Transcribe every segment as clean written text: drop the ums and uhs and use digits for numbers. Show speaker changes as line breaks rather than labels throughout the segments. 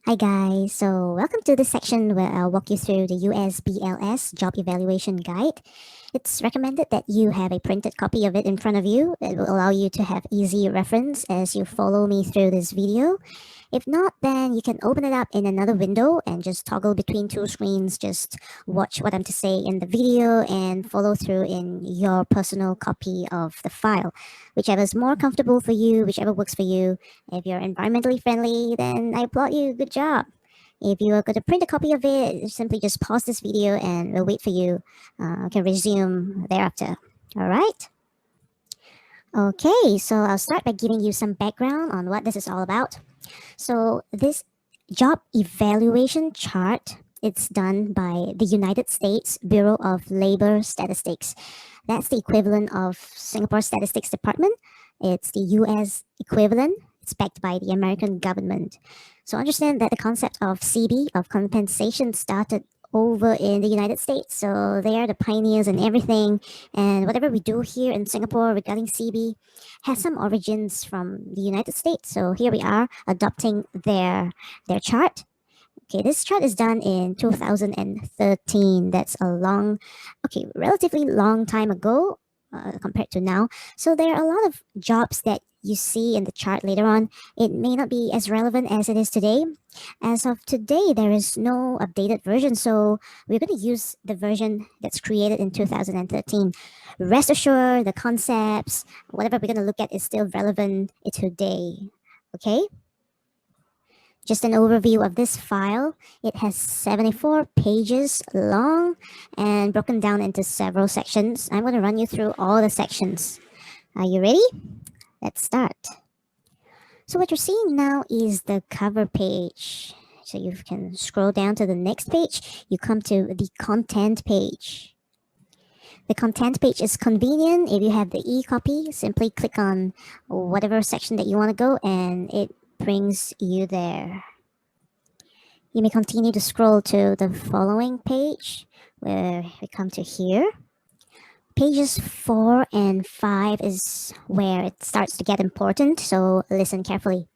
Hi guys, so welcome to this section where I'll walk you through the US BLS Job Evaluation Guide. It's recommended that you have a printed copy of it in front of you. It will allow you to have easy reference as you follow me through this video. If not, then you can open it up in another window and just toggle between two screens. Just watch what I'm to say in the video and follow through in your personal copy of the file. Whichever is more comfortable for you, whichever works for you. If you're environmentally friendly, then I applaud you. Good job. If you are going to print a copy of it, simply just pause this video and we'll wait for you. Can resume thereafter. All right. Okay, so I'll start by giving you some background on what this is all about. So this job evaluation chart, it's done by the United States Bureau of Labor Statistics. That's the equivalent of Singapore Statistics Department. It's the US equivalent. It's backed by the American government. So understand that the concept of CB, of compensation, started over in the United States. So they are the pioneers in everything. And whatever we do here in Singapore regarding CB has some origins from the United States. So here we are adopting their chart. Okay, this chart is done in 2013. That's relatively long time ago compared to now. So there are a lot of jobs that you see in the chart later on. It may not be as relevant as it is today. As of today, there is no updated version, so we're going to use the version that's created in 2013. Rest assured, the concepts, whatever we're going to look at is still relevant today. Okay? Just an overview of this file. It has 74 pages long and broken down into several sections. I'm going to run you through all the sections. Are you ready? Let's start. So what you're seeing now is the cover page. So you can scroll down to the next page. You come to the content page. The content page is convenient. If you have the e-copy, simply click on whatever section that you want to go and it brings you there. You may continue to scroll to the following page where we come to here. Pages 4 and 5 is where it starts to get important, so listen carefully.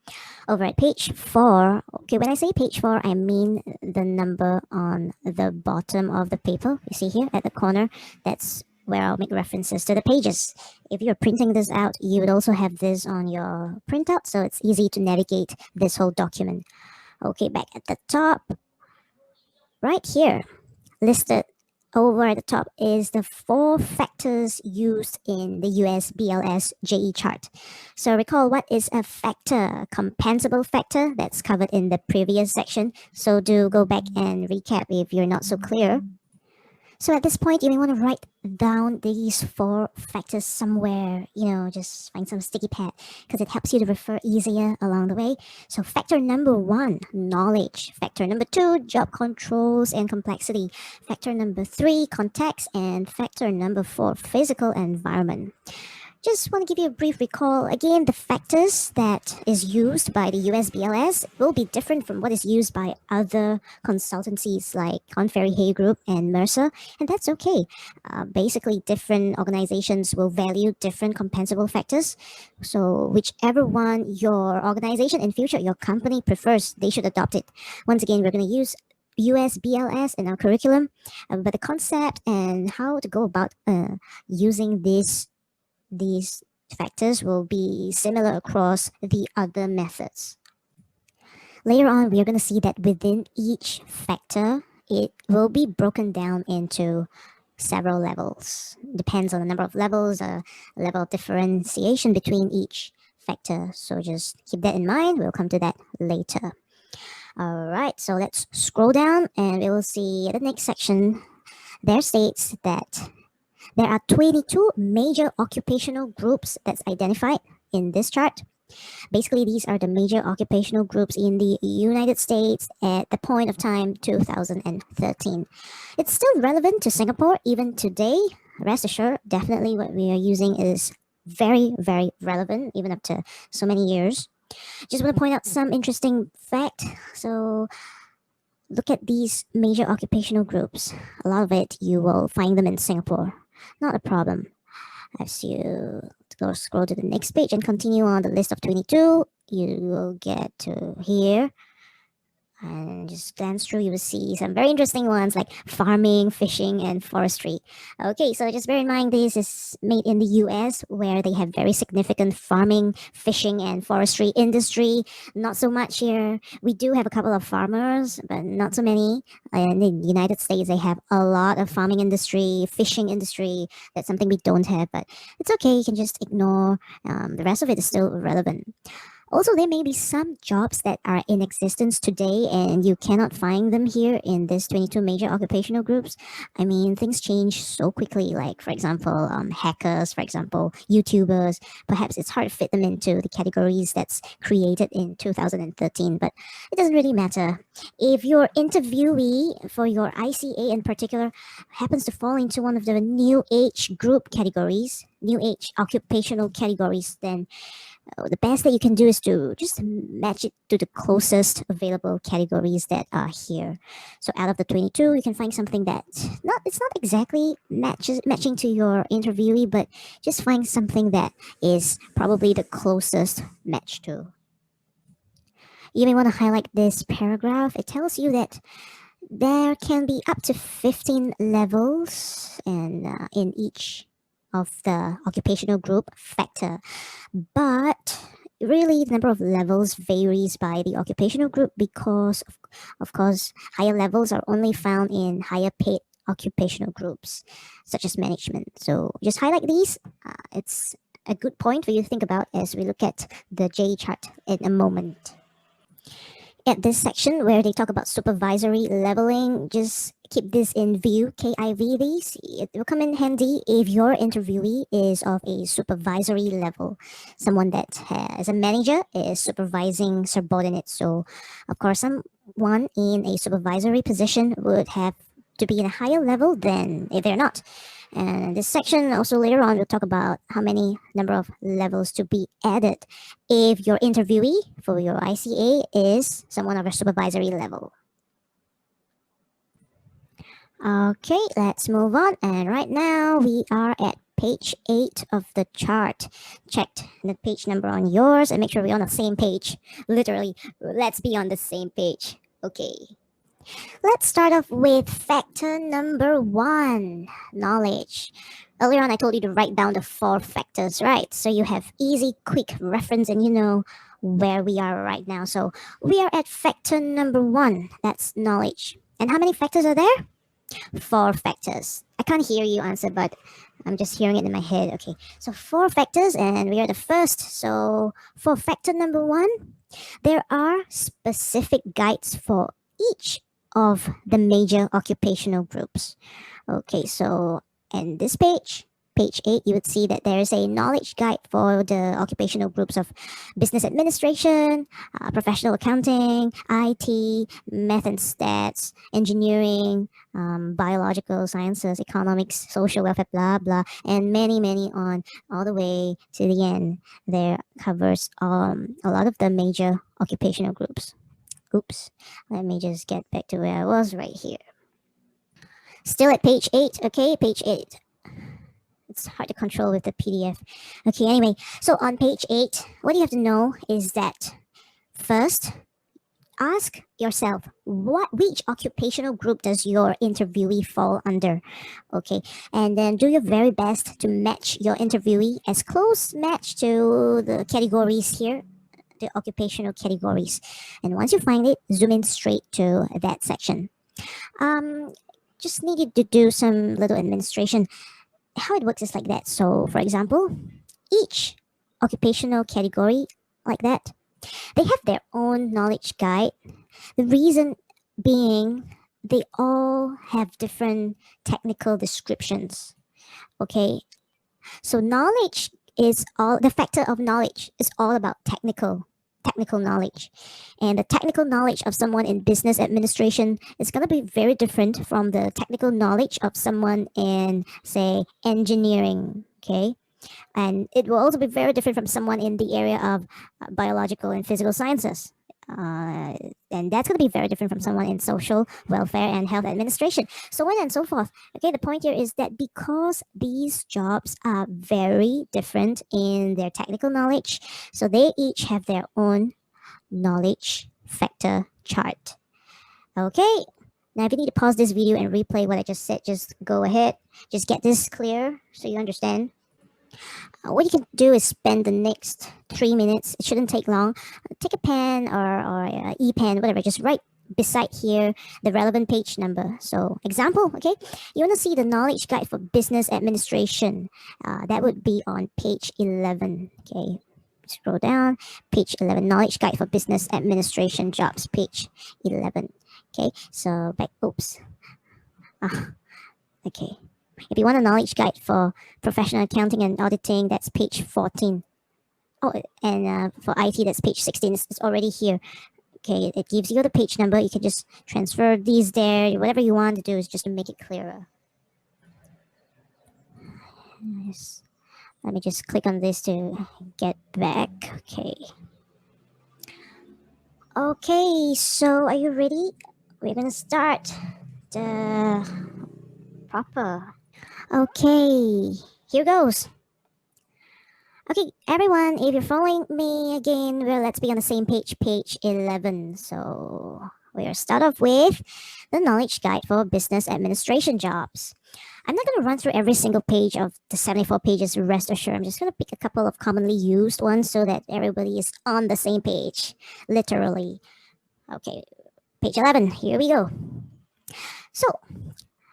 Over at page 4, okay, when I say page 4, I mean the number on the bottom of the paper. You see here at the corner, that's where I'll make references to the pages. If you're printing this out, you would also have this on your printout, so it's easy to navigate this whole document. Okay, back at the top, right here, listed over at the top is the 4 factors used in the US BLS JE chart. So recall what is a factor, compensable factor, that's covered in the previous section. So do go back and recap if you're not so clear. So at this point, you may want to write down these 4 factors somewhere, just find some sticky pad because it helps you to refer easier along the way. So factor number 1, knowledge. Factor number 2, job controls and complexity. Factor number 3, context. And factor number 4, physical environment. Just want to give you a brief recall. Again, the factors that is used by the USBLS will be different from what is used by other consultancies like Korn Ferry Hay Group and Mercer, and that's okay. Basically, different organizations will value different compensable factors. So whichever one your organization in future, your company prefers, they should adopt it. Once again, we're going to use USBLS in our curriculum, but the concept and how to go about using these factors will be similar across the other methods. Later on, we are going to see that within each factor, it will be broken down into several levels. Depends on the number of levels, level of differentiation between each factor. So just keep that in mind. We'll come to that later. All right, so let's scroll down and we will see the next section. There states that there are 22 major occupational groups that's identified in this chart. Basically, these are the major occupational groups in the United States at the point of time 2013. It's still relevant to Singapore even today. Rest assured, definitely what we are using is very, very relevant even up to so many years. Just want to point out some interesting fact. So look at these major occupational groups. A lot of it, you will find them in Singapore. Not a problem. As you go scroll to the next page and continue on the list of 22, you will get to here. And just glance through, you will see some very interesting ones like farming, fishing, and forestry. Okay, so just bear in mind this is made in the US where they have very significant farming, fishing, and forestry industry. Not so much here. We do have a couple of farmers, but not so many. And in the United States, they have a lot of farming industry, fishing industry. That's something we don't have, but it's okay. You can just ignore. The rest of it is still relevant. Also, there may be some jobs that are in existence today and you cannot find them here in this 22 major occupational groups. I mean, things change so quickly. Like, for example, hackers, for example, YouTubers. Perhaps it's hard to fit them into the categories that's created in 2013, but it doesn't really matter. If your interviewee for your ICA in particular happens to fall into one of the new age group categories, new age occupational categories, then the best that you can do is to just match it to the closest available categories that are here. So out of the 22, you can find something that not it's not exactly matching to your interviewee, but just find something that is probably the closest match to. You may want to highlight this paragraph. It tells you that there can be up to 15 levels and in each of the occupational group factor. But really, the number of levels varies by the occupational group because, of course, higher levels are only found in higher paid occupational groups, such as management. So just highlight these. It's a good point for you to think about as we look at the JE chart in a moment. At this section where they talk about supervisory leveling, just keep this in view, KIV these. It will come in handy if your interviewee is of a supervisory level. Someone that has a manager is supervising subordinates. So, of course, someone in a supervisory position would have to be in a higher level than if they're not. And this section also later on will talk about how many number of levels to be added if your interviewee for your ICA is someone of a supervisory level. Okay, let's move on. And right now we are at page 8 of the chart. Check the page number on yours and make sure we're on the same page. Literally, let's be on the same page. Okay. Let's start off with factor number 1, knowledge. Earlier on, I told you to write down the 4 factors, right? So you have easy, quick reference and you know where we are right now. So we are at factor number 1, that's knowledge. And how many factors are there? 4 factors. I can't hear you answer, but I'm just hearing it in my head. Okay, so 4 factors, and we are the first. So for factor number 1, there are specific guides for each of the major occupational groups. Okay, so in this page, page 8, you would see that there is a knowledge guide for the occupational groups of business administration, professional accounting, IT, math and stats, engineering, biological sciences, economics, social welfare, blah, blah, and many, many on all the way to the end. There covers a lot of the major occupational groups. Oops, let me just get back to where I was right here. Still at page 8, okay, page 8. It's hard to control with the PDF. Okay, anyway, so on page 8, what you have to know is that first, ask yourself which occupational group does your interviewee fall under. Okay, and then do your very best to match your interviewee as close match to the categories here, the occupational categories. And once you find it, zoom in straight to that section. Just needed to do some little administration. How it works is like that. So, for example, each occupational category like that, they have their own knowledge guide. The reason being they all have different technical descriptions. Okay, so knowledge is all the factor of knowledge is all about technical knowledge, and the technical knowledge of someone in business administration is going to be very different from the technical knowledge of someone in, say, engineering. Okay, and it will also be very different from someone in the area of biological and physical sciences. And that's going to be very different from someone in social welfare and health administration, so on and so forth. Okay, the point here is that because these jobs are very different in their technical knowledge, so they each have their own knowledge factor chart. Okay. Now, if you need to pause this video and replay what I just said, just go ahead. Just get this clear so you understand. What you can do is spend the next 3 minutes. It shouldn't take long. Take a pen or e-pen, whatever. Just write beside here the relevant page number. So, example, okay? You want to see the knowledge guide for business administration. That would be on page 11. Okay, scroll down. Page 11, knowledge guide for business administration jobs. Page 11. Okay, so back. Oops. Okay. If you want a knowledge guide for professional accounting and auditing, that's page 14. Oh, and for IT, that's page 16. It's already here. Okay, it gives you the page number. You can just transfer these there. Whatever you want to do is just to make it clearer. Yes. Let me just click on this to get back. Okay. Okay, so are you ready? We're gonna start the proper. Okay, here goes. Okay, everyone, if you're following me again, well, let's be on the same page, page 11. So we'll start off with the knowledge guide for business administration jobs. I'm not going to run through every single page of the 74 pages, rest assured. I'm just going to pick a couple of commonly used ones so that everybody is on the same page, literally. Okay, page 11, here we go. So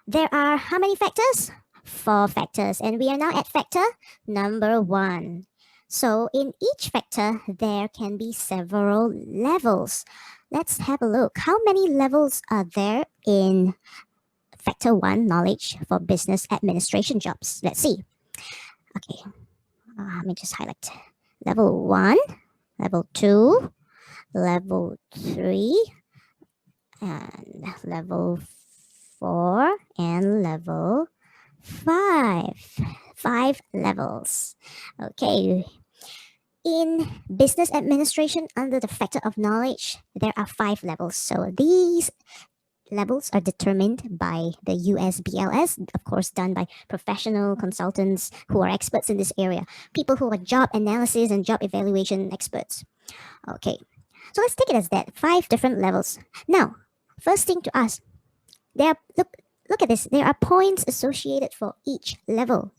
there are how many factors? 4 factors, and we are now at factor number 1. So in each factor, there can be several levels. Let's have a look. How many levels are there in factor 1, knowledge for business administration jobs? Let's see. Okay, let me just highlight. Level 1, level 2, level 3, and level 4, and level 5. 5 levels. Okay. In business administration, under the factor of knowledge, there are 5 levels. So these levels are determined by the US BLS, of course, done by professional consultants who are experts in this area, people who are job analysis and job evaluation experts. Okay. So let's take it as that 5 different levels. Now, first thing to ask, look at this. There are points associated for each level.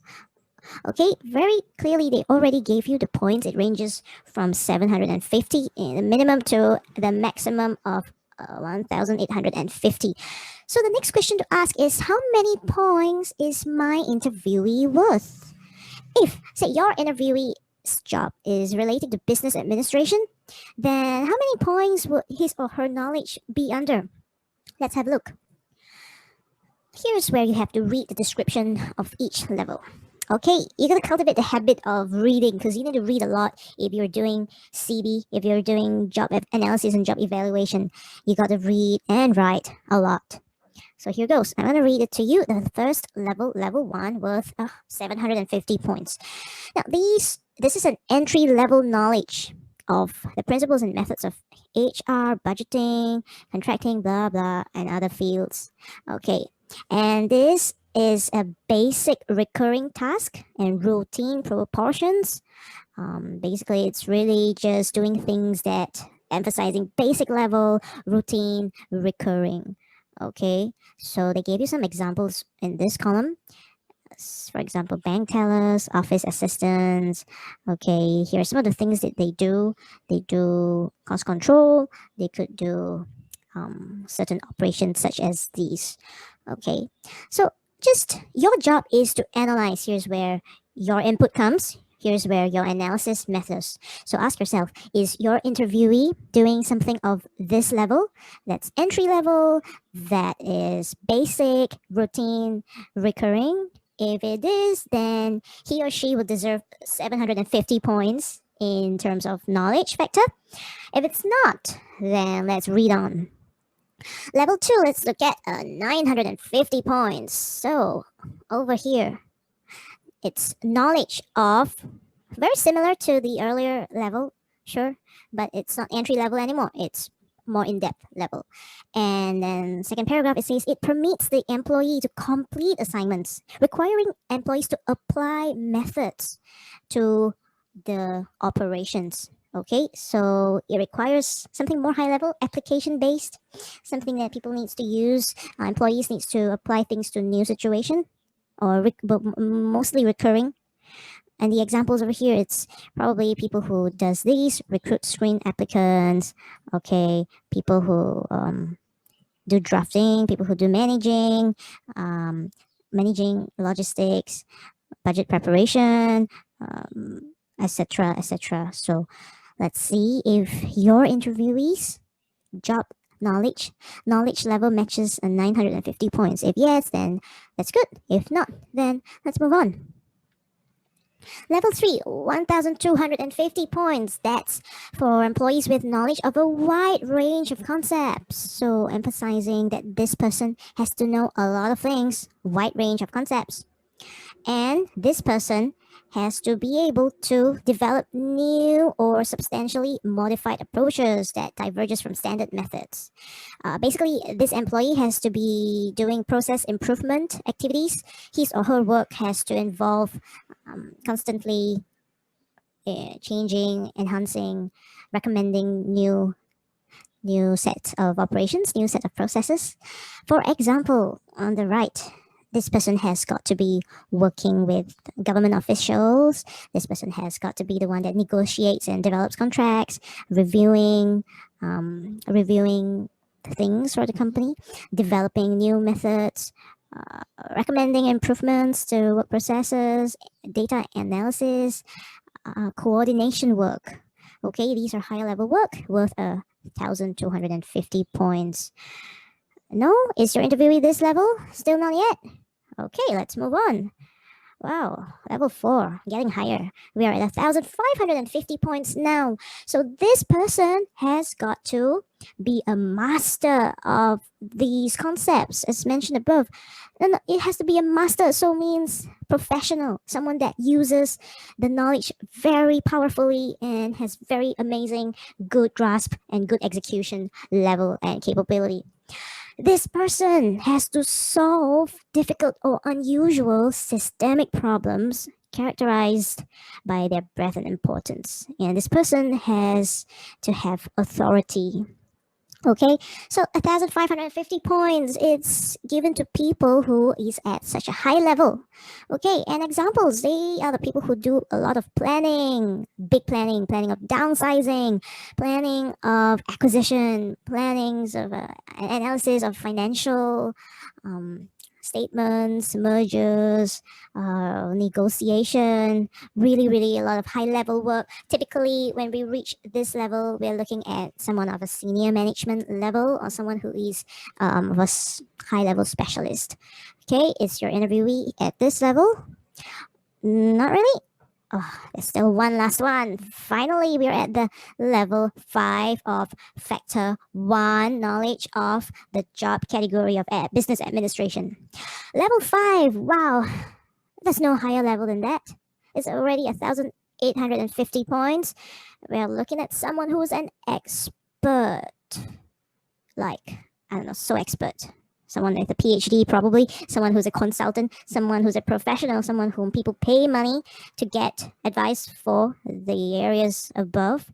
Okay, very clearly they already gave you the points. It ranges from 750 in the minimum to the maximum of 1,850. So the next question to ask is, how many points is my interviewee worth? If, say, your interviewee's job is related to business administration, then how many points would his or her knowledge be under? Let's have a look. Here's where you have to read the description of each level. Okay, you're going to cultivate the habit of reading because you need to read a lot if you're doing CB, if you're doing job analysis and job evaluation. You got to read and write a lot. So here goes. I'm going to read it to you. The first level, level 1, worth 750 points. Now, this is an entry-level knowledge of the principles and methods of HR, budgeting, contracting, blah, blah, and other fields. Okay, and this is a basic recurring task and routine proportions. Basically, it's really just doing things that emphasizing basic level, routine, recurring. Okay, so they gave you some examples in this column. For example, bank tellers, office assistants. Okay, here are some of the things that they do. They do cost control. They could do certain operations such as these. Okay, so just your job is to analyze. Here's where your input comes. Here's where your analysis matters. So ask yourself, is your interviewee doing something of this level? That's entry level, that is basic, routine, recurring. If it is, then he or she would deserve 750 points in terms of knowledge factor. If it's not, then let's read on. Level 2, let's look at 950 points. So over here, it's knowledge of, very similar to the earlier level, sure, but it's not entry level anymore. It's more in-depth level. And then second paragraph, it says it permits the employee to complete assignments, requiring employees to apply methods to the operations. Okay, so it requires something more high level, application based, something that people needs to use, employees needs to apply things to new situation, or but mostly recurring. And the examples over here, it's probably people who does these, recruit, screen applicants. Okay, people who do drafting, people who do um, managing logistics, budget preparation, etc., etc. So let's see if your interviewees job knowledge level matches a 950 points. If yes, then that's good. If not, then let's move on. Level 3, 1,250 points. That's for employees with knowledge of a wide range of concepts. So, emphasizing that this person has to know a lot of things, wide range of concepts. And this person has to be able to develop new or substantially modified approaches that diverges from standard methods. Basically, this employee has to be doing process improvement activities. His or her work has to involve constantly changing, enhancing, recommending new set of operations, new set of processes. For example, on the right, this person has got to be working with government officials. This person has got to be the one that negotiates and develops contracts, reviewing things for the company, developing new methods, recommending improvements to work processes, data analysis, coordination work. Okay, these are high level work worth 1,250 points. No, is your interviewee this level? Still not yet? Okay, let's move on. Wow, level 4, getting higher. We are at 1,550 points now. So this person has got to be a master of these concepts as mentioned above. And it has to be a master, so means professional, someone that uses the knowledge very powerfully and has very amazing good grasp and good execution level and capability. This person has to solve difficult or unusual systemic problems characterized by their breadth and importance. And this person has to have authority. Okay, so 1,550 points. It's given to people who is at such a high level. Okay, and examples, they are the people who do a lot of planning, big planning, planning of downsizing, planning of acquisition, plannings of analysis of financial um, statements, mergers, negotiation, really a lot of high level work. Typically, when we reach this level, we're looking at someone of a senior management level or someone who is of a high level specialist. Okay, is your interviewee at this level? Not really. Oh, there's still one last one. Finally, we're at the level 5 of factor 1 knowledge of the job category of business administration. Level 5, wow, there's no higher level than that. It's already 1,850 points. We're looking at someone who's an expert. Like, I don't know, so expert. Someone with a PhD, probably. Someone who's a consultant. Someone who's a professional. Someone whom people pay money to get advice for the areas above.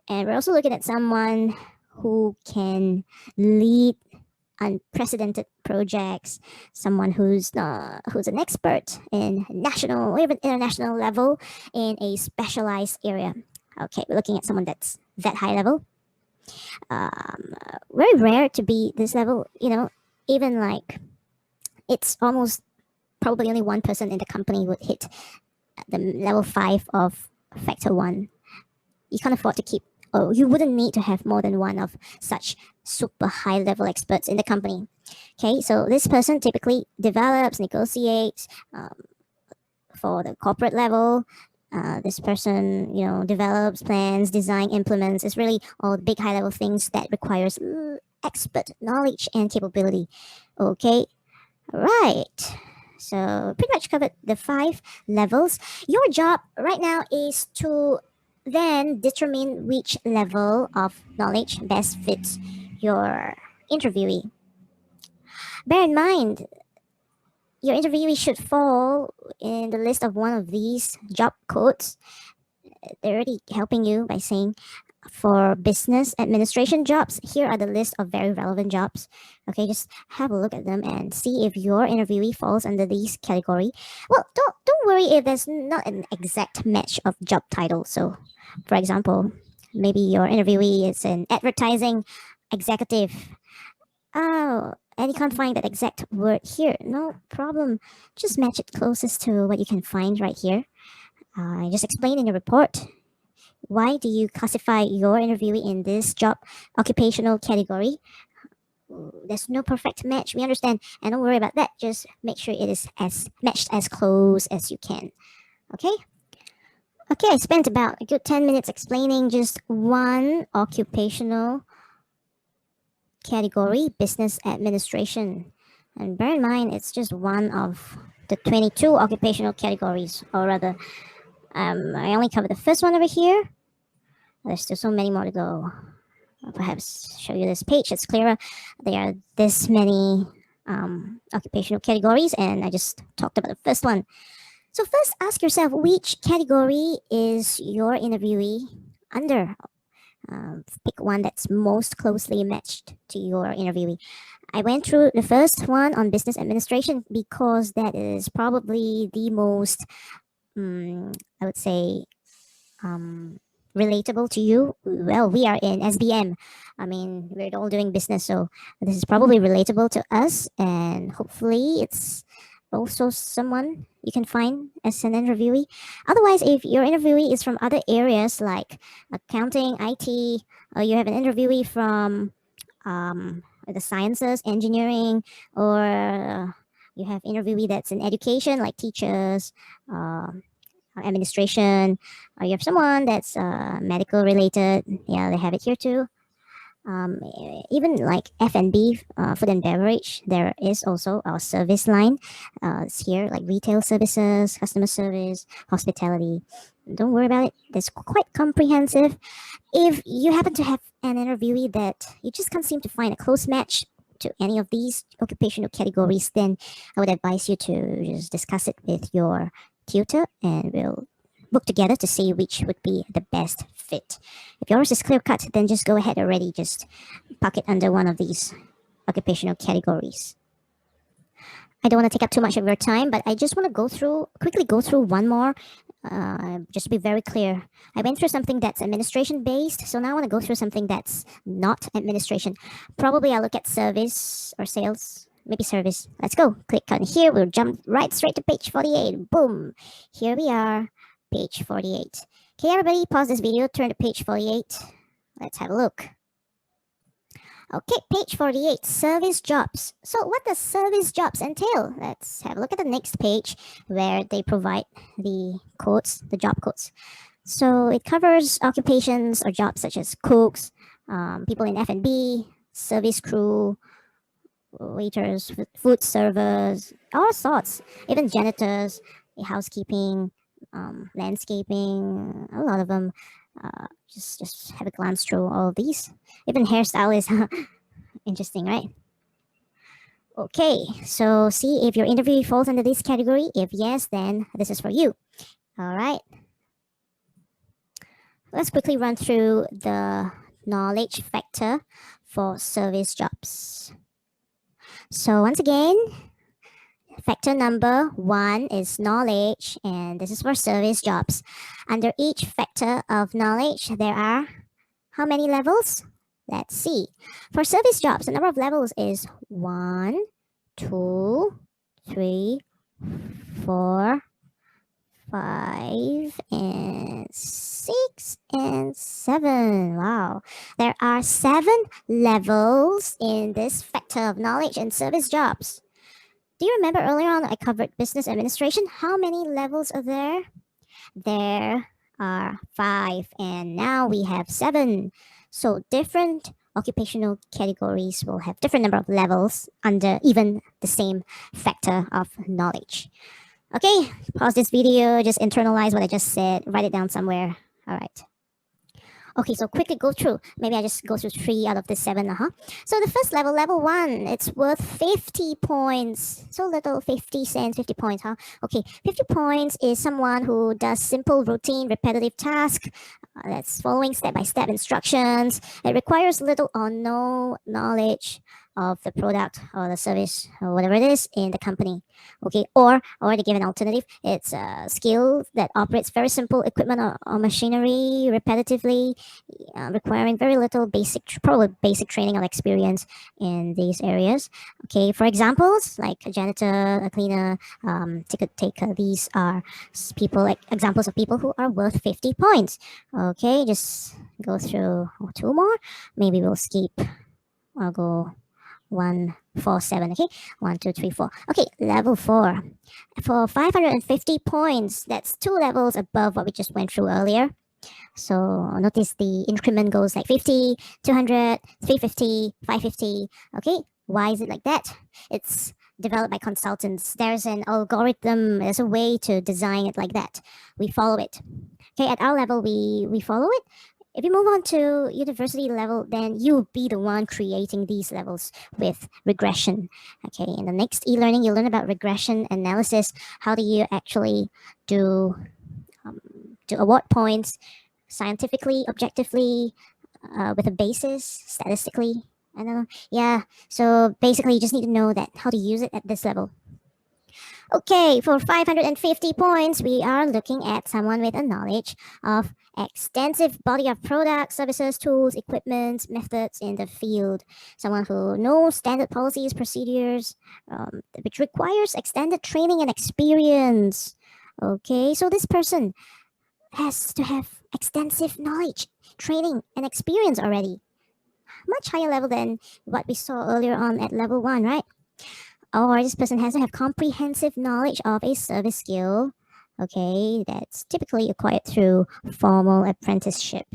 And we're also looking at someone who can lead unprecedented projects, someone who's an expert in national or even international level in a specialized area. Okay, we're looking at someone that's that high level. Very rare to be this level, even like it's almost probably only one person in the company would hit the level 5 of factor 1. You can't afford to keep, or you wouldn't need to have more than one of such super high level experts in the company. Okay, so this person typically develops, negotiates for the corporate level. This person, develops, plans, design, implements. It's really all big high level things that requires expert knowledge and capability. Okay, right. So pretty much covered the 5 levels. Your job right now is to then determine which level of knowledge best fits your interviewee. Bear in mind, your interviewee should fall in the list of one of these job codes. they're already helping you by saying for business administration jobs, here are the list of very relevant jobs. Okay, just have a look at them and see if your interviewee falls under these category. Well, don't worry if there's not an exact match of job title. So, for example, maybe your interviewee is an advertising executive. Oh, and you can't find that exact word here. No problem. Just match it closest to what you can find right here. Just explain in your report. Why do you classify your interviewee in this job occupational category? There's no perfect match. We understand. And don't worry about that. Just make sure it is as matched as close as you can. Okay? Okay, I spent about a good 10 minutes explaining just one occupational category, business administration. And bear in mind, it's just one of the 22 occupational categories, or rather, I only covered the first one over here. There's still so many more to go. I'll perhaps show you this page. It's clearer. There are this many occupational categories, and I just talked about the first one. So first, ask yourself, which category is your interviewee under? Pick one that's most closely matched to your interviewee. I went through the first one on business administration because that is probably the most, I would say, relatable to you. Well, we are in SBM. I mean, we're all doing business, so this is probably relatable to us, and hopefully it's also someone you can find as an interviewee. Otherwise, if your interviewee is from other areas like accounting, IT, or you have an interviewee from the sciences, engineering, or you have interviewee that's in education like teachers, administration, or you have someone that's medical related. Yeah, they have it here too. Even like F&B, food and beverage, there is also our service line. It's here like retail services, customer service, hospitality. Don't worry about it. It's quite comprehensive. If you happen to have an interviewee that you just can't seem to find a close match to any of these occupational categories, then I would advise you to just discuss it with your tutor, and we'll book together to see which would be the best fit. If yours is clear cut, then just go ahead already. Just park it under one of these occupational categories. I don't want to take up too much of your time, but I just want to quickly go through one more, just to be very clear. I went through something that's administration based, so now I want to go through something that's not administration. Probably I'll look at service or sales. Maybe service. Let's go. Click on here. We'll jump right straight to page 48. Boom. Here we are. Page 48. Okay, everybody, pause this video, turn to page 48. Let's have a look. Okay, page 48, service jobs. So what does service jobs entail? Let's have a look at the next page where they provide the codes, the job codes. So it covers occupations or jobs such as cooks, people in F&B, service crew, waiters, food servers, all sorts, even janitors, housekeeping, landscaping, a lot of them. Just have a glance through all of these. Even hairstylists, interesting, right? Okay, so see if your interview falls under this category. If yes, then this is for you. All right. Let's quickly run through the knowledge factor for service jobs. So once again, factor number 1 is knowledge, and this is for service jobs. Under each factor of knowledge, there are how many levels? Let's see. For service jobs, the number of levels is 1, 2, 3, 4, 5, and 6, and 7. Wow. There are 7 levels in this factor of knowledge and service jobs. Do you remember earlier on I covered business administration? How many levels are there? There are 5, and now we have 7. So different occupational categories will have different number of levels under even the same factor of knowledge. Okay, pause this video, just internalize what I just said, write it down somewhere. All right. Okay, so quickly go through. Maybe I just go through 3 out of the 7. So the first level, level 1, it's worth 50 points. So little, 50 cents, 50 points, Okay, 50 points is someone who does simple, routine, repetitive task. That's following step-by-step instructions. It requires little or no knowledge of the product or the service or whatever it is in the company. Okay, or to give an alternative, it's a skill that operates very simple equipment or machinery repetitively, requiring very little probably basic training or experience in these areas. Okay, for examples, like a janitor, a cleaner, ticket taker, these are people, like examples of people who are worth 50 points. Okay, just go through 2 more. Maybe we'll skip. I'll go 1, 4, 7. Okay, 1, 2, 3, 4. Okay, level 4. For 550 points, that's 2 levels above what we just went through earlier. So notice the increment goes like 50, 200, 350, 550. Okay, why is it like that? It's developed by consultants. There's an algorithm, there's a way to design it like that. We follow it. Okay, at our level, we follow it. If you move on to university level, then you'll be the one creating these levels with regression. Okay, in the next e-learning, you'll learn about regression analysis. How do you actually do award points scientifically, objectively, with a basis, statistically? I don't know. Yeah, so basically you just need to know that how to use it at this level. Okay, for 550 points, we are looking at someone with a knowledge of extensive body of products, services, tools, equipment, methods in the field. Someone who knows standard policies, procedures, which requires extended training and experience. Okay, so this person has to have extensive knowledge, training, and experience already. Much higher level than what we saw earlier on at level 1, right? Or this person has to have comprehensive knowledge of a service skill, okay, that's typically acquired through formal apprenticeship.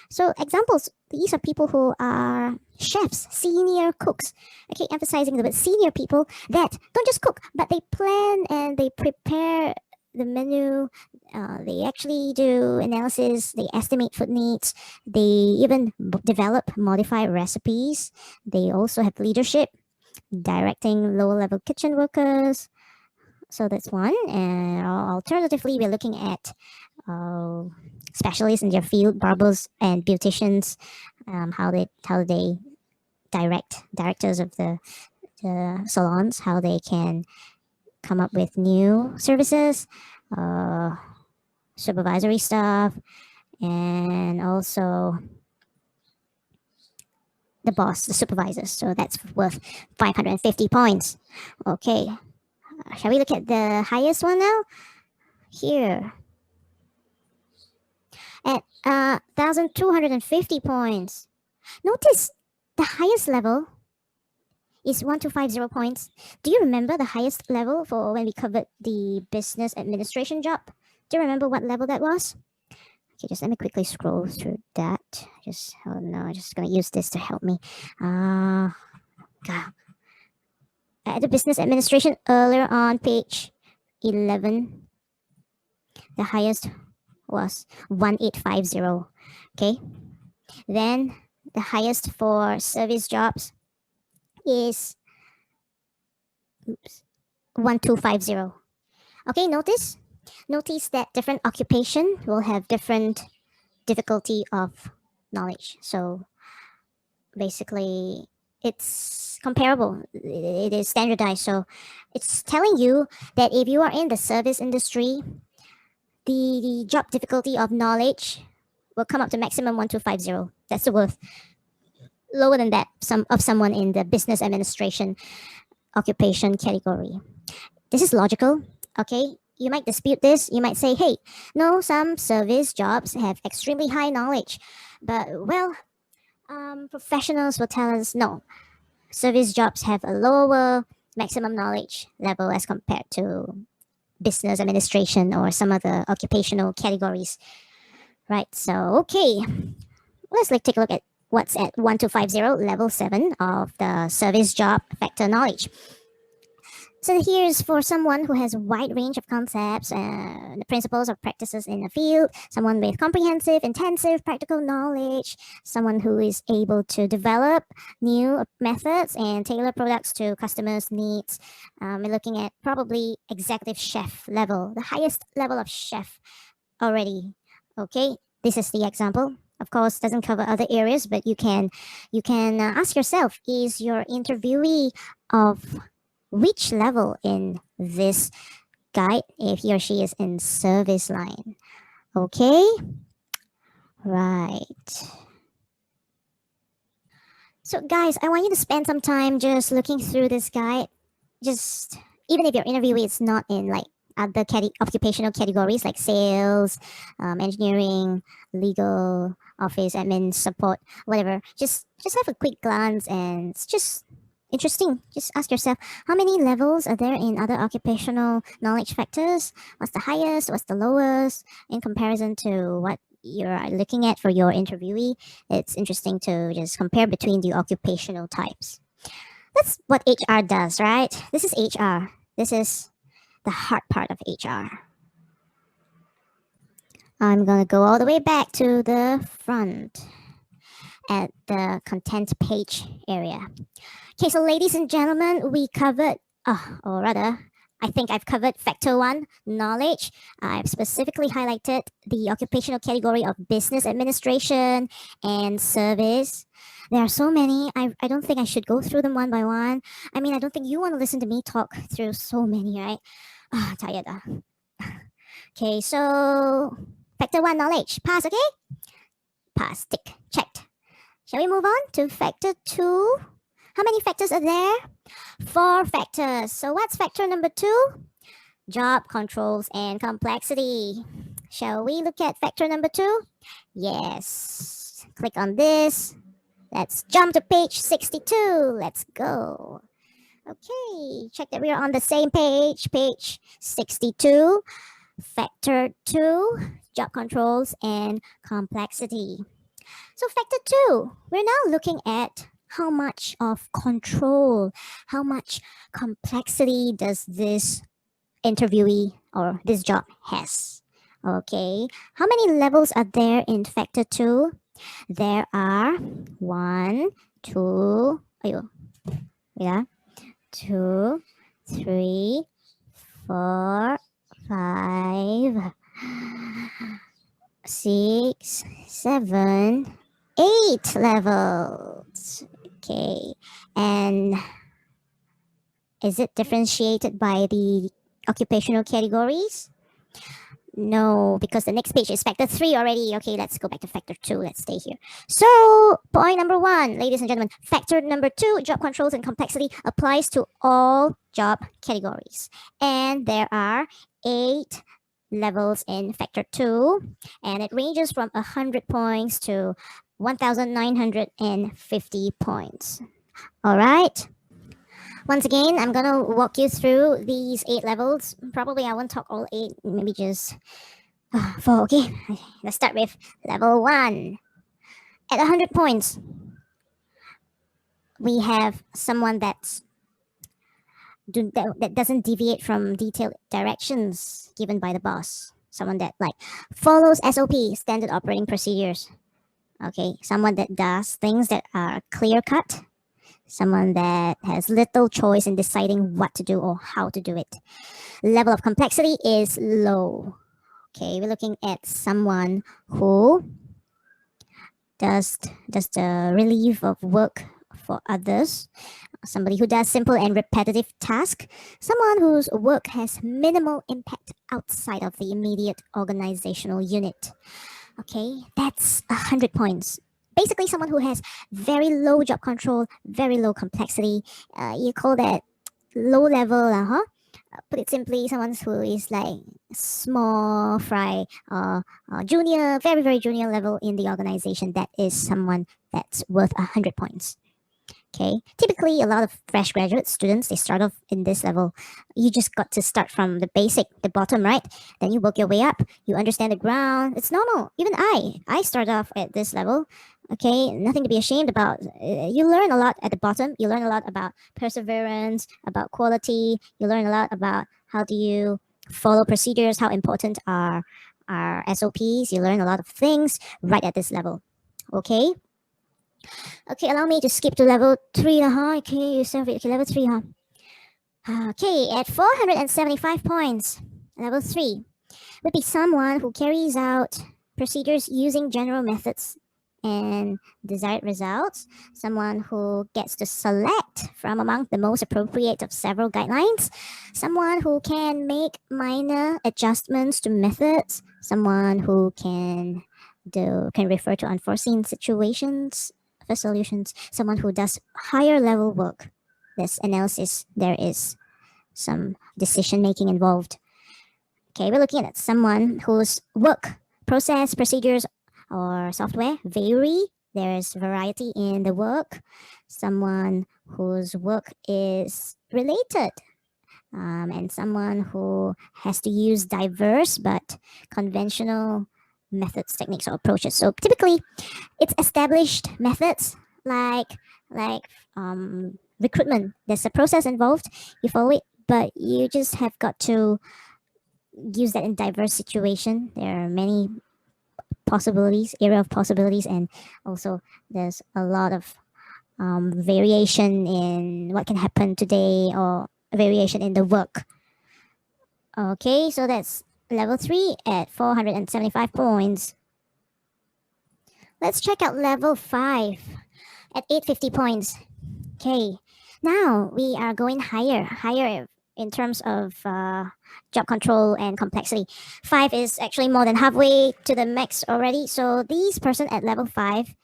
So examples, these are people who are chefs, senior cooks, okay, emphasizing the word senior people that don't just cook, but they plan and they prepare the menu. They actually do analysis, they estimate food needs, they even develop modified recipes. They also have leadership, directing lower level kitchen workers. So that's one. And alternatively, we're looking at specialists in their field, barbers and beauticians, how they directors of the salons, how they can come up with new services, supervisory staff, and also the boss, the supervisors. So that's worth 550 points. Okay, shall we look at the highest one now? Here. At 1,250 points. Notice the highest level is 1,250 points. Do you remember the highest level for when we covered the business administration job? Do you remember what level that was? Okay, just let me quickly scroll through that. Oh no, I'm just gonna use this to help me. At the business administration earlier on page 11, the highest was 1,850. Okay, then the highest for service jobs is 1,250. Okay, notice that different occupation will have different difficulty of knowledge. So basically it's comparable, it is standardized. So it's telling you that if you are in the service industry, the job difficulty of knowledge will come up to maximum 1,250. That's the worth. Lower than that, someone in the business administration occupation category. This is logical, okay? You might dispute this. You might say, hey, no, some service jobs have extremely high knowledge. But, well, professionals will tell us no. Service jobs have a lower maximum knowledge level as compared to business administration or some other occupational categories. Right, so, okay. Let's take a look at what's at 1,250, level 7 of the service job factor knowledge. So here's for someone who has a wide range of concepts and the principles or practices in the field, someone with comprehensive, intensive practical knowledge, someone who is able to develop new methods and tailor products to customers' needs. We're looking at probably executive chef level, the highest level of chef already. Okay, this is the example. Of course, doesn't cover other areas, but you can ask yourself: is your interviewee of which level in this guide if he or she is in service line? Okay, right. So, guys, I want you to spend some time just looking through this guide. Just even if your interviewee is not in like other occupational categories like sales, engineering, legal, office, admin, support, whatever. Just have a quick glance, and it's just interesting. Just ask yourself, how many levels are there in other occupational knowledge factors? What's the highest? What's the lowest in comparison to what you're looking at for your interviewee? It's interesting to just compare between the occupational types. That's what HR does, right? This is HR. This is the hard part of HR. I'm going to go all the way back to the front at the content page area. Okay, so ladies and gentlemen, we covered, or rather, I think I've covered factor one, knowledge. I've specifically highlighted the occupational category of business administration and service. There are so many. I don't think I should go through them one by one. I mean, I don't think you want to listen to me talk through so many, right? Tired. Okay, so factor one, knowledge. Pass, okay? Pass, tick, checked. Shall we move on to factor two? How many factors are there? 4 factors. So what's factor number 2? Job controls and complexity. Shall we look at factor number 2? Yes. Click on this. Let's jump to page 62. Let's go. Okay, check that we are on the same page. Page 62. Factor 2, job controls and complexity. So factor 2, we're now looking at how much of control, how much complexity does this interviewee or this job has. Okay, how many levels are there in factor 2? There are 1, 2, yeah, 2, 3, 4, 5, 6, 7, 8 levels. Okay, and is it differentiated by the occupational categories? No, because the next page is factor 3 already. Okay, let's go back to factor 2. Let's stay here. So, point number 1, ladies and gentlemen, factor number 2, job controls and complexity, applies to all job categories. And there are 8 levels in factor 2, and it ranges from 100 points to 1,950 points. All right. Once again, I'm gonna walk you through these 8 levels. Probably I won't talk all 8, maybe just 4. Okay, let's start with level 1. At 100 points, we have someone that doesn't deviate from detailed directions given by the boss. Someone that like follows SOP, standard operating procedures. Okay, someone that does things that are clear cut. Someone that has little choice in deciding what to do or how to do it. Level of complexity is low. Okay, we're looking at someone who does the relief of work for others. Somebody who does simple and repetitive tasks. Someone whose work has minimal impact outside of the immediate organizational unit. Okay, that's 100 points. Basically, someone who has very low job control, very low complexity. You call that low level, put it simply, someone who is like small fry, junior, very, very junior level in the organization. That is someone that's worth 100 points. Okay, typically a lot of fresh graduate students, they start off in this level. You just got to start from the basic, the bottom, right? Then you work your way up. You understand the ground. It's normal. Even I start off at this level. Okay, nothing to be ashamed about. You learn a lot at the bottom. You learn a lot about perseverance, about quality. You learn a lot about how do you follow procedures, how important are SOPs. You learn a lot of things right at this level. Okay. Okay, allow me to skip to level 3, Okay, you serve it. Okay, level 3, Okay, at 475 points, level 3 would be someone who carries out procedures using general methods and desired results, someone who gets to select from among the most appropriate of several guidelines, someone who can make minor adjustments to methods, someone who can refer to unforeseen situations for solutions, someone who does higher level work. There's analysis, there is some decision making involved. Okay, we're looking at someone whose work, process, procedures, or software vary. There's variety in the work. Someone whose work is related, and someone who has to use diverse but conventional methods, techniques, or approaches. So typically, it's established methods like recruitment. There's a process involved. You follow it, but you just have got to use that in diverse situation. There are many possibilities, area of possibilities, and also there's a lot of variation in what can happen today or variation in the work. Okay, so that's level 3 at 475 points. Let's check out level 5 at 850 points. Okay, now we are going higher in terms of job control and complexity. 5 is actually more than halfway to the max already. So this person at level 5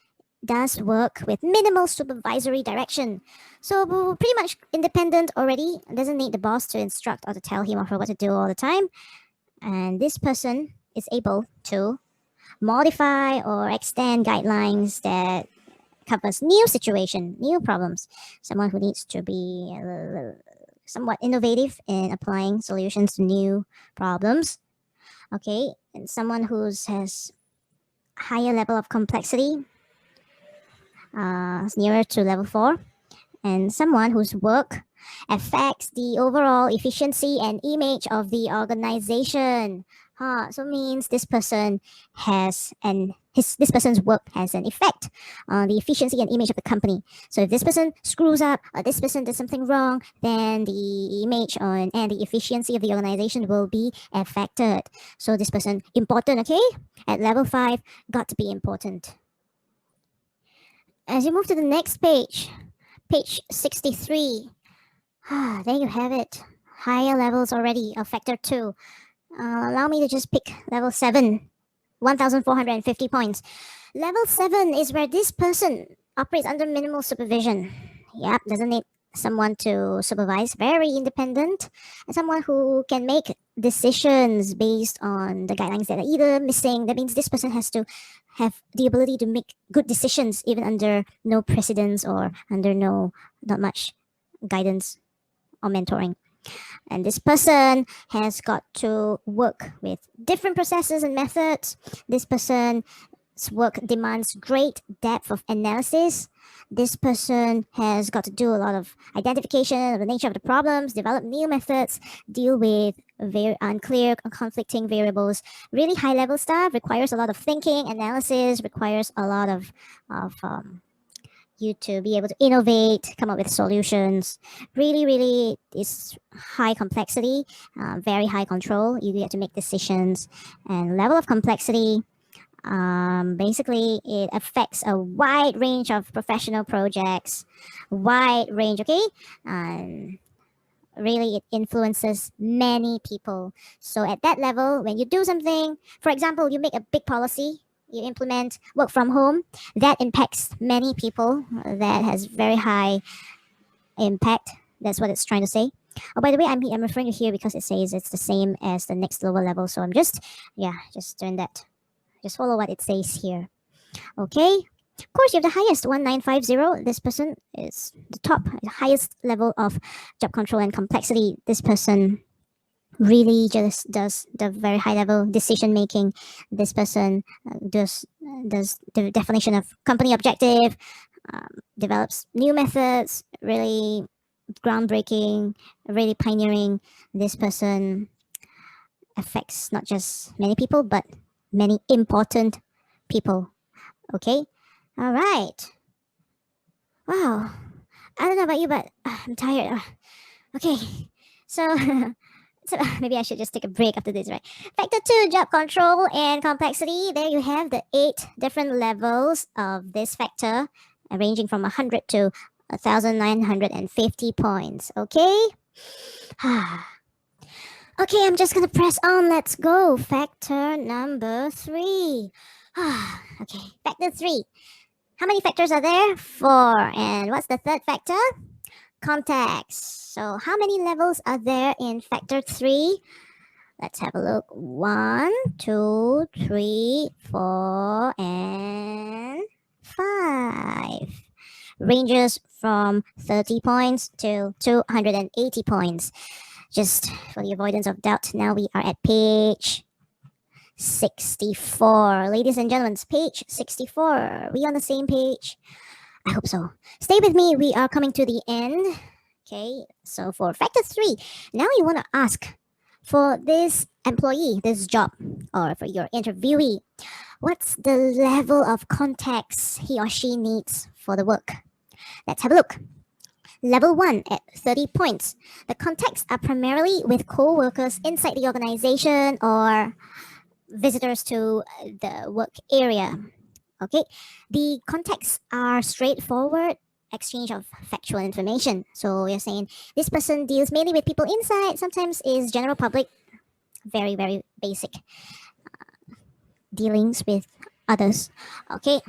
does work with minimal supervisory direction. So pretty much independent already, doesn't need the boss to instruct or to tell him or her what to do all the time. And this person is able to modify or extend guidelines that covers new situation, new problems. Someone who needs to be somewhat innovative in applying solutions to new problems. Okay, and someone who has higher level of complexity, nearer to level 4, and someone whose work affects the overall efficiency and image of the organization. So means this person has this person's work has an effect on the efficiency and image of the company. So if this person screws up or this person does something wrong, then the image and the efficiency of the organization will be affected. So this person important, okay? At level 5, got to be important. As you move to the next page, page 63. There you have it. Higher levels already of factor 2. Allow me to just pick level 7, 1,450 points. Level 7 is where this person operates under minimal supervision. Yep, doesn't need someone to supervise, very independent, and someone who can make decisions based on the guidelines that are either missing. That means this person has to have the ability to make good decisions even under no precedence or under not much guidance or mentoring. And this person has got to work with different processes and methods. This person's work demands great depth of analysis. This person has got to do a lot of identification of the nature of the problems, develop new methods, deal with very unclear, conflicting variables. Really high level stuff requires a lot of thinking, analysis, requires a lot of you to be able to innovate, come up with solutions. Really is high complexity, very high control. You get to make decisions, and level of complexity. Basically, it affects a wide range of professional projects, wide range, okay? Really, it influences many people. So at that level, when you do something, for example, you make a big policy, you implement work from home, that impacts many people. That has very high impact. That's what it's trying to say. Oh, by the way, I'm referring to here because it says it's the same as the next lower level. So I'm just doing that. Just follow what it says here. Okay. Of course, you have the highest 1950. This person is the top, the highest level of job control and complexity. This person really just does the very high level decision making. This person does the definition of company objective, develops new methods, really groundbreaking, really pioneering. This person affects not just many people but many important people. Okay, all right. Wow, I don't know about you, but I'm tired. Okay, so so maybe I should just take a break after this, right? Factor two, job control and complexity. There you have the 8 different levels of this factor, ranging from 100 to 1,950 points. Okay. Okay, I'm just gonna press on. Let's go. Factor number three. Okay, factor three. How many factors are there? 4. And what's the third factor? Context. So how many levels are there in factor 3? Let's have a look. 1, 2, 3, 4, and 5. Ranges from 30 points to 280 points. Just for the avoidance of doubt, now we are at page 64. Ladies and gentlemen, page 64. Are we on the same page? I hope so. Stay with me. We are coming to the end. Okay, so for factor 3, now you want to ask for this employee, this job, or for your interviewee, what's the level of context he or she needs for the work? Let's have a look. Level 1 at 30 points. The contacts are primarily with co-workers inside the organization or visitors to the work area. Okay, the contacts are straightforward exchange of factual information. So you're saying this person deals mainly with people inside, sometimes is general public, very, very basic dealings with others. Okay.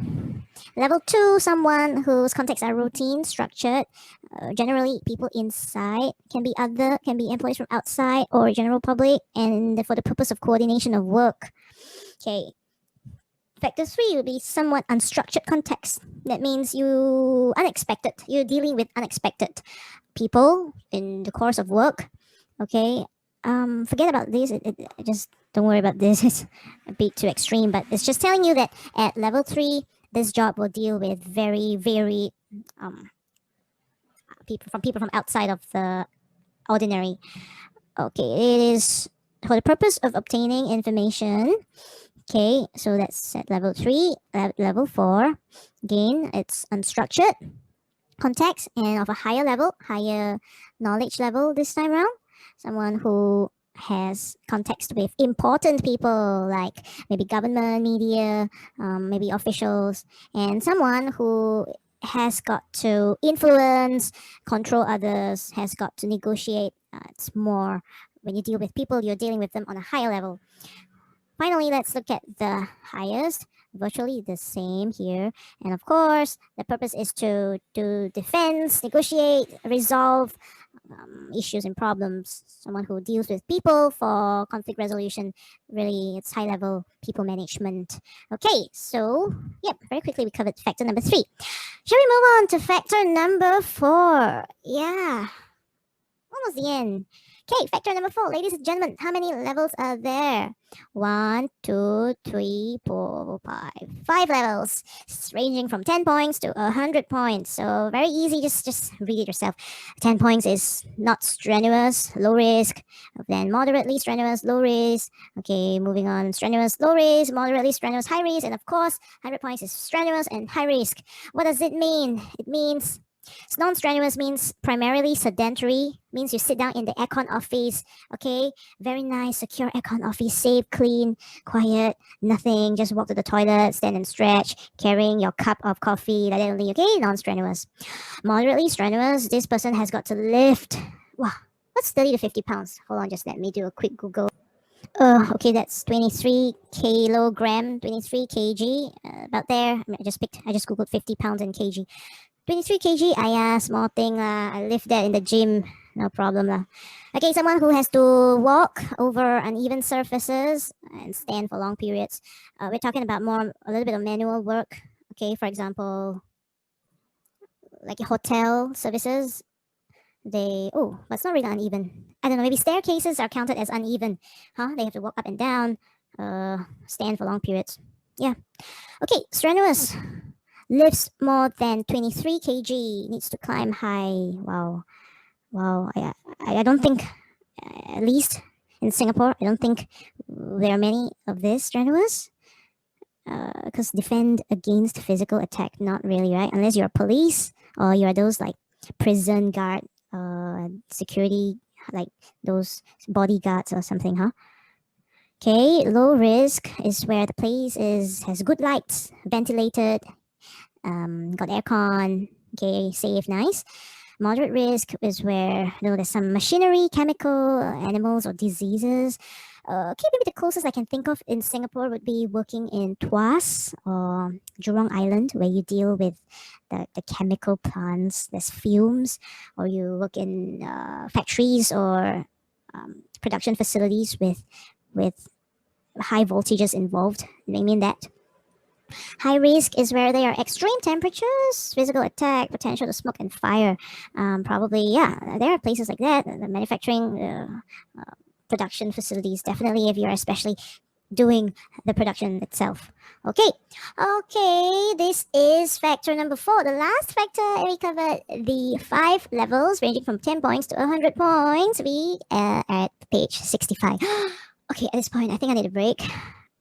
Level 2, someone whose contacts are routine, structured. Generally, people inside can be employees from outside or general public, and for the purpose of coordination of work. Okay. Factor 3 will be somewhat unstructured context. That means you're dealing with unexpected people in the course of work. Okay. Forget about this. Just don't worry about this. It's a bit too extreme, but it's just telling you that at level 3, this job will deal with very, very people from outside of the ordinary. Okay, it is for the purpose of obtaining information. Okay, so that's at level 3. Level 4, again, it's unstructured context and of a higher level, higher knowledge level this time around. Someone who has context with important people like maybe government, media, maybe officials, and someone who has got to influence, control others, has got to negotiate. It's more when you deal with people, you're dealing with them on a higher level. Finally, let's look at the highest, virtually the same here. And of course, the purpose is to do defense, negotiate, resolve issues and problems. Someone who deals with people for conflict resolution. Really, it's high level people management. Okay, so, yep, very quickly we covered factor number 3. Shall we move on to factor number 4? Yeah, almost the end. Okay, factor number 4, ladies and gentlemen, how many levels are there? 1, 2, 3, 4, 5. 5 levels, ranging from 10 points to 100 points. So very easy, just read it yourself. 10 points is not strenuous, low risk. Then moderately strenuous, low risk. Okay, moving on, strenuous, low risk, moderately strenuous, high risk. And of course, 100 points is strenuous and high risk. What does it mean? It means non-strenuous means primarily sedentary, means you sit down in the aircon office, okay? Very nice, secure aircon office, safe, clean, quiet, nothing, just walk to the toilet, stand and stretch, carrying your cup of coffee, like that only, okay? Non-strenuous. Moderately strenuous, this person has got to lift. Wow, what's 30 to 50 pounds? Hold on, just let me do a quick Google. Okay, that's 23 kilogram, 23 kg, about there. I just Googled 50 pounds in kg. 23 kg, small thing. I lift that in the gym, no problem lah. Okay, someone who has to walk over uneven surfaces and stand for long periods. We're talking about a little bit of manual work. Okay, for example, like hotel services, that's not really uneven. I don't know, maybe staircases are counted as uneven. They have to walk up and down, stand for long periods. Yeah. Okay, strenuous. Lifts more than 23 kg, needs to climb high. Wow. Wow. I don't think, at least in Singapore, I don't think there are many of this strenuous. Because defend against physical attack, not really, right? Unless you're police or you're those like prison guard, security, like those bodyguards or something, huh? Okay, low risk is where the place has good lights, ventilated, got aircon, okay, safe, nice. Moderate risk is where there's some machinery, chemical, animals, or diseases. Okay, maybe the closest I can think of in Singapore would be working in Tuas or Jurong Island, where you deal with the chemical plants, there's fumes, or you work in factories or production facilities with high voltages involved. They mean that. High risk is where there are extreme temperatures, physical attack, potential to smoke and fire. Probably, yeah, there are places like that. The manufacturing, production facilities, definitely, if you're especially doing the production itself. Okay, this is factor number 4. The last factor, we covered the 5 levels ranging from 10 points to 100 points. We are at page 65. Okay, at this point, I think I need a break.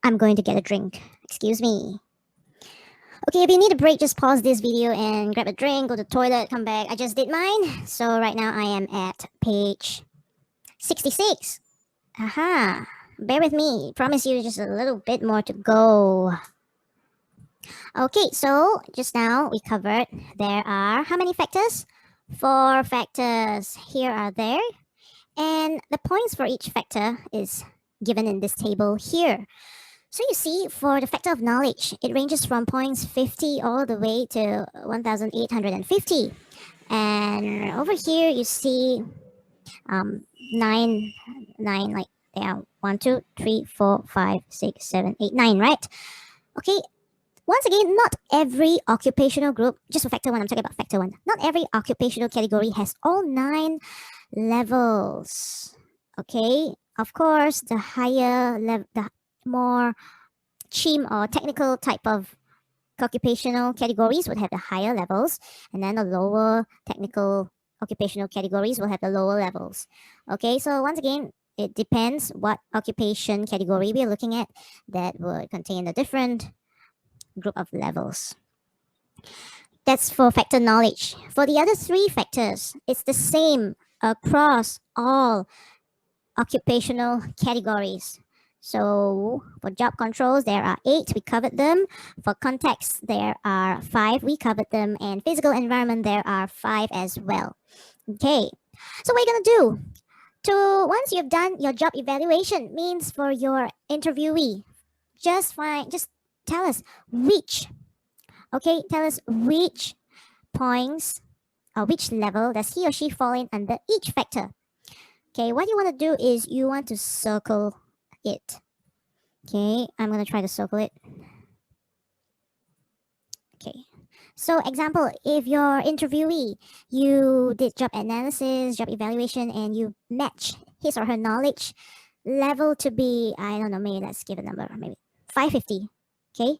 I'm going to get a drink. Excuse me. Okay, if you need a break, just pause this video and grab a drink, go to the toilet, come back. I just did mine. So right now I am at page 66. Aha. Bear with me. Promise you just a little bit more to go. Okay, so just now we covered there are how many factors? 4 factors. Here are there. And the points for each factor is given in this table here. So you see, for the factor of knowledge, it ranges from points 50 all the way to 1,850. And over here, you see 9, like, yeah, 1, 2, 3, 4, 5, 6, 7, 8, 9, right? Okay, once again, not every occupational group, just for factor 1, I'm talking about factor 1, not every occupational category has all 9 levels. Okay, of course, the higher level, the more chim or technical type of occupational categories would have the higher levels, and then the lower technical occupational categories will have the lower levels. Okay, so once again, it depends what occupation category we're looking at that would contain a different group of levels. That's for factor knowledge. For the other 3 factors, it's the same across all occupational categories. So for job controls, there are 8. We covered them. For context, there are 5. We covered them. And physical environment, there are 5 as well. Okay. So what are you going to do? Once you've done your job evaluation, means for your interviewee, just tell us which. Okay, tell us which points or which level does he or she fall in under each factor. Okay, what you want to do is you want to circle it. Okay, I'm going to try to circle it. Okay, so example, if your interviewee, you did job analysis, job evaluation, and you match his or her knowledge level to be, I don't know, maybe let's give a number, maybe 550. Okay.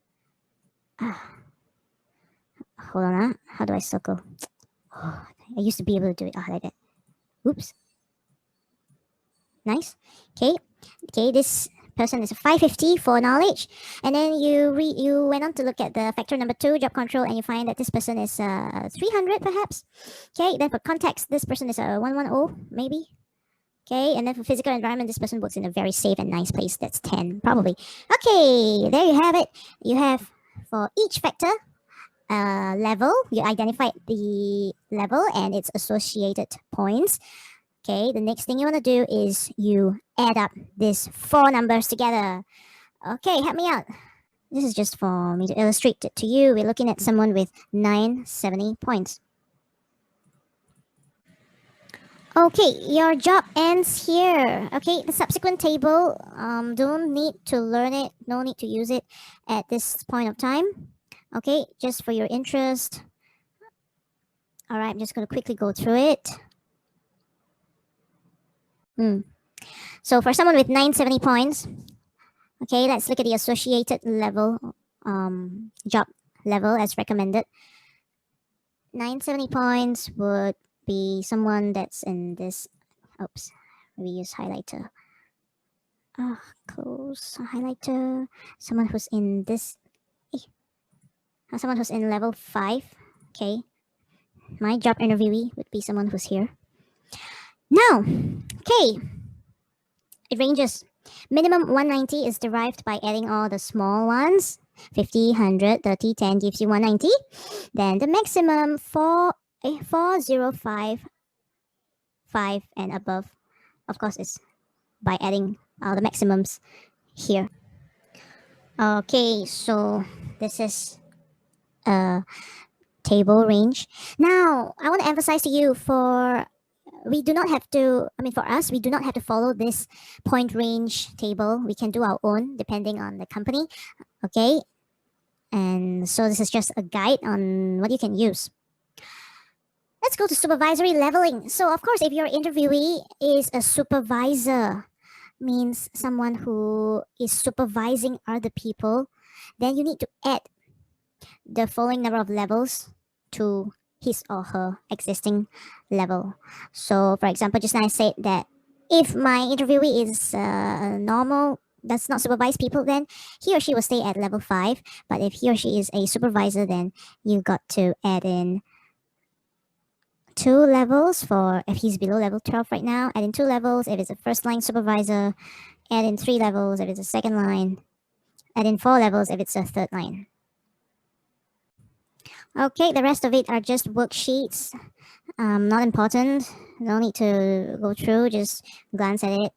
Hold on, how do I circle? Oh, I used to be able to do it like that. Oops. Nice. Okay, this person is a 550 for knowledge, and then you went on to look at the factor number 2, job control, and you find that this person is 300 perhaps. Okay, then for context, this person is a 110 maybe. Okay, and then for physical environment, this person works in a very safe and nice place. That's 10 probably. Okay, there you have it. You have for each factor level, you identified the level and its associated points. Okay, the next thing you want to do is you add up these 4 numbers together. Okay, help me out. This is just for me to illustrate it to you. We're looking at someone with 970 points. Okay, your job ends here. Okay, the subsequent table, don't need to learn it, no need to use it at this point of time. Okay, just for your interest. All right, I'm just going to quickly go through it. So for someone with 970 points, okay, let's look at the associated level, job level as recommended. 970 points would be someone that's in this. Oops, we use highlighter. Close highlighter. Someone who's in this. Someone who's in level 5. Okay. My job interviewee would be someone who's here. Now, okay. It ranges. Minimum 190 is derived by adding all the small ones. 50, 100, 30, 10 gives you 190. Then the maximum 405, 5 and above, of course, is by adding all the maximums here. Okay, so this is a table range. Now, I want to emphasize to you we do not have to, for us, we do not have to follow this point range table. We can do our own depending on the company. Okay. And so this is just a guide on what you can use. Let's go to supervisory leveling. So, of course, if your interviewee is a supervisor, means someone who is supervising other people, then you need to add the following number of levels to his or her existing level. So, for example, just now I said that if my interviewee is normal, does not supervise people, then he or she will stay at level 5. But if he or she is a supervisor, then you got to add in 2 levels for if he's below level 12 right now, add in 2 levels if it's a first line supervisor, add in 3 levels if it's a second line, add in 4 levels if it's a third line. Okay, the rest of it are just worksheets. Not important. No need to go through, just glance at it.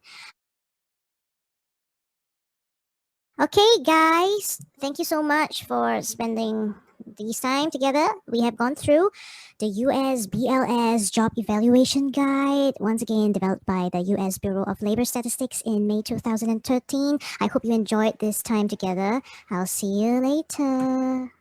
Okay, guys, thank you so much for spending this time together. We have gone through the US BLS Job Evaluation Guide, once again developed by the US Bureau of Labor Statistics in May 2013. I hope you enjoyed this time together. I'll see you later.